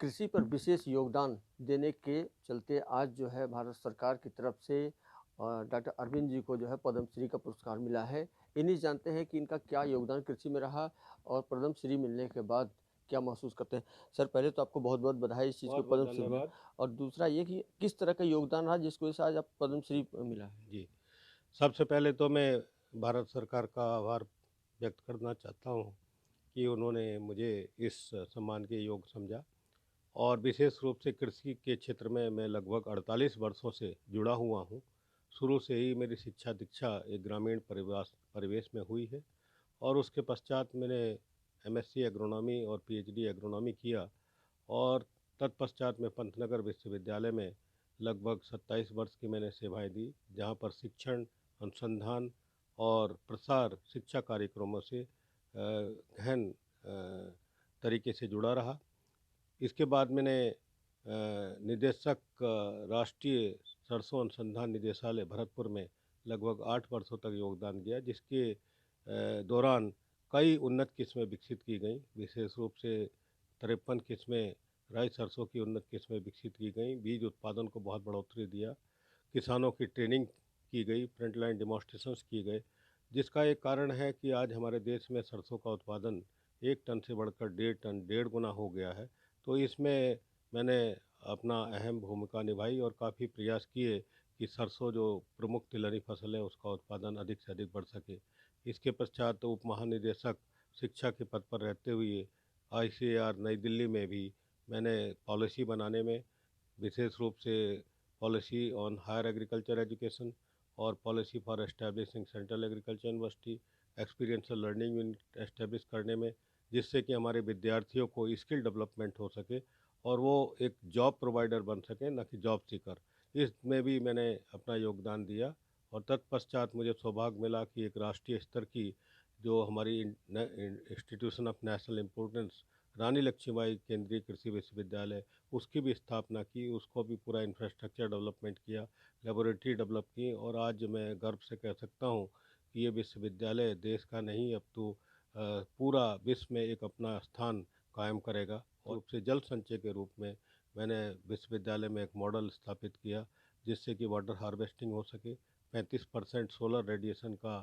कृषि पर विशेष योगदान देने के चलते आज जो है भारत सरकार की तरफ से डॉक्टर अरविंद जी को जो है पद्मश्री का पुरस्कार मिला है। इन्हीं जानते हैं कि इनका क्या योगदान कृषि में रहा और पद्मश्री मिलने के बाद क्या महसूस करते हैं। सर, पहले तो आपको बहुत बहुत बधाई इस चीज़ को बहुत बहुत पद्मश्री में, धन्यवाद। और दूसरा ये कि किस तरह का योगदान रहा जिसकी वजह से आज आप पद्मश्री मिला है। जी, सबसे पहले तो मैं भारत सरकार का आभार व्यक्त करना चाहता हूँ कि उन्होंने मुझे इस सम्मान के योग्य समझा। और विशेष रूप से कृषि के क्षेत्र में मैं लगभग 48 वर्षों से जुड़ा हुआ हूँ। शुरू से ही मेरी शिक्षा दीक्षा एक ग्रामीण परिवास परिवेश में हुई है और उसके पश्चात मैंने एमएससी एग्रोनॉमी और पीएचडी एग्रोनॉमी किया और तत्पश्चात मैं पंतनगर विश्वविद्यालय में लगभग 27 वर्ष की मैंने सेवाएं दी, जहां पर शिक्षण, अनुसंधान और प्रसार शिक्षा कार्यक्रमों से गहन तरीके से जुड़ा रहा। इसके बाद मैंने निदेशक राष्ट्रीय सरसों अनुसंधान निदेशालय भरतपुर में लगभग 8 वर्षों तक योगदान दिया, जिसके दौरान कई उन्नत किस्में विकसित की गईं। विशेष रूप से 53 किस्में राई सरसों की उन्नत किस्में विकसित की गईं, बीज उत्पादन को बहुत बढ़ोतरी दिया, किसानों की ट्रेनिंग की गई, फ्रंट लाइन डेमोस्ट्रेशंस की गए, जिसका एक कारण है कि आज हमारे देश में सरसों का उत्पादन 1 टन से बढ़कर 1.5 टन, 1.5 गुना हो गया है। तो इसमें मैंने अपना अहम भूमिका निभाई और काफ़ी प्रयास किए कि सरसों जो प्रमुख तिलहनी फसल है उसका उत्पादन अधिक से अधिक बढ़ सके। इसके पश्चात उप महानिदेशक शिक्षा के पद पर रहते हुए आईसीएआर नई दिल्ली में भी मैंने पॉलिसी बनाने में, विशेष रूप से policy on higher agriculture education और policy for establishing central agriculture university, experiential learning unit establish करने में, जिससे कि हमारे विद्यार्थियों को स्किल डेवलपमेंट हो सके और वो एक जॉब प्रोवाइडर बन सकें, न कि जॉब सीकर। इसमें भी मैंने अपना योगदान दिया और तत्पश्चात मुझे सौभाग्य मिला कि एक राष्ट्रीय स्तर की जो हमारी इंस्टीट्यूशन ऑफ नेशनल इम्पोर्टेंस रानी लक्ष्मीबाई केंद्रीय कृषि विश्वविद्यालय, उसकी भी स्थापना की, उसको भी पूरा इंफ्रास्ट्रक्चर डेवलपमेंट किया, लेबोरेटरी डेवलप की और आज मैं गर्व से कह सकता हूँ कि ये विश्वविद्यालय देश का नहीं अब तो पूरा विश्व में एक अपना स्थान कायम करेगा। और रूप से जल संचय के रूप में मैंने विश्वविद्यालय में एक मॉडल स्थापित किया, जिससे कि वाटर हार्वेस्टिंग हो सके, 35% सोलर रेडिएशन का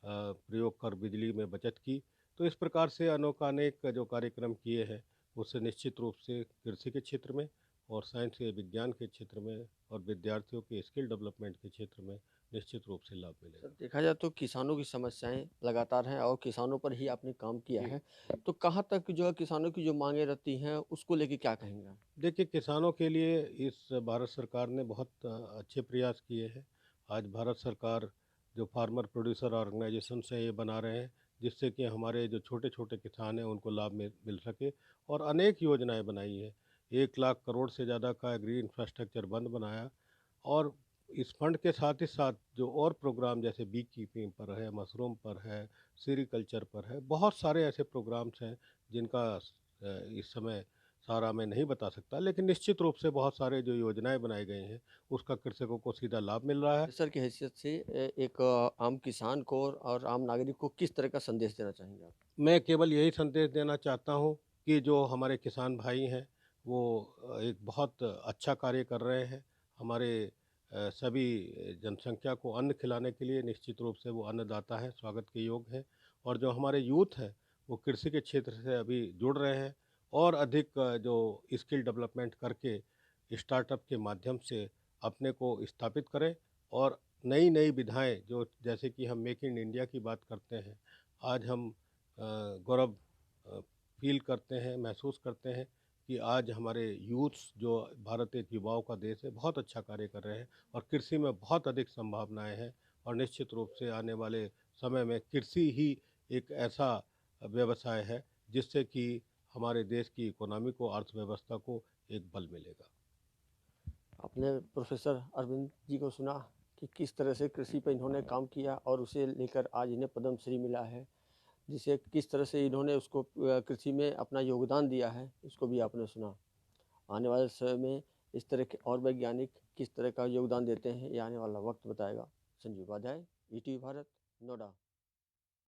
प्रयोग कर बिजली में बचत की। तो इस प्रकार से अनेक जो कार्यक्रम किए हैं, उससे निश्चित रूप से कृषि के क्षेत्र में और साइंस या विज्ञान के क्षेत्र में और विद्यार्थियों के स्किल डेवलपमेंट के क्षेत्र में निश्चित रूप से लाभ सर, मिलेगा। देखा जाए तो किसानों की समस्याएं लगातार हैं और किसानों पर ही आपने काम किया जी, है। तो कहाँ तक जो है किसानों की जो मांगें रहती हैं उसको लेके क्या कहेंगे आप? देखिए, किसानों के लिए इस भारत सरकार ने बहुत अच्छे प्रयास किए हैं। आज भारत सरकार जो फार्मर प्रोड्यूसर ऑर्गेनाइजेशन है ये बना रहे हैं, जिससे कि हमारे जो छोटे-छोटे किसान हैं उनको लाभ मिल सके और अनेक योजनाएँ बनाई हैं। 1 लाख करोड़ से ज़्यादा का एग्री इंफ्रास्ट्रक्चर फंड बनाया और इस फंड के साथ ही साथ जो और प्रोग्राम जैसे बी कीपिंग पर है, मशरूम पर है, सेरीकल्चर पर है, बहुत सारे ऐसे प्रोग्राम्स हैं जिनका इस समय सारा मैं नहीं बता सकता, लेकिन निश्चित रूप से बहुत सारे जो योजनाएँ बनाए गए हैं, उसका कृषकों को सीधा लाभ मिल रहा है। प्रोफेसर की हैसियत से एक आम किसान को और आम नागरिक को किस तरह का संदेश देना चाहेंगे आप? मैं केवल यही संदेश देना चाहता हूँ कि जो हमारे किसान भाई हैं, वो एक बहुत अच्छा कार्य कर रहे हैं। हमारे सभी जनसंख्या को अन्न खिलाने के लिए निश्चित रूप से वो अन्नदाता हैं, स्वागत के योग्य हैं। और जो हमारे यूथ हैं, वो कृषि के क्षेत्र से अभी जुड़ रहे हैं और अधिक जो स्किल डेवलपमेंट करके स्टार्टअप के माध्यम से अपने को स्थापित करें और नई-नई विधाएँ जो जैसे कि हम मेक इन इंडिया की बात करते हैं, आज हम गौरव फ़ील करते हैं, महसूस करते हैं कि आज हमारे यूथ्स जो भारत एक युवाओं का देश है, बहुत अच्छा कार्य कर रहे हैं और कृषि में बहुत अधिक संभावनाएँ हैं और निश्चित रूप से आने वाले समय में कृषि ही एक ऐसा व्यवसाय है, जिससे कि हमारे देश की इकोनॉमी को, अर्थव्यवस्था को एक बल मिलेगा। आपने प्रोफेसर अरविंद जी को सुना कि किस तरह से कृषि पे इन्होंने काम किया और उसे लेकर आज इन्हें पद्मश्री मिला है, जिसे किस तरह से इन्होंने उसको कृषि में अपना योगदान दिया है, इसको भी आपने सुना। आने वाले समय में इस तरह के और वैज्ञानिक किस तरह का योगदान देते हैं, ये आने वाला वक्त बताएगा। संजीव उपाध्याय, ईटीवी भारत, नोएडा।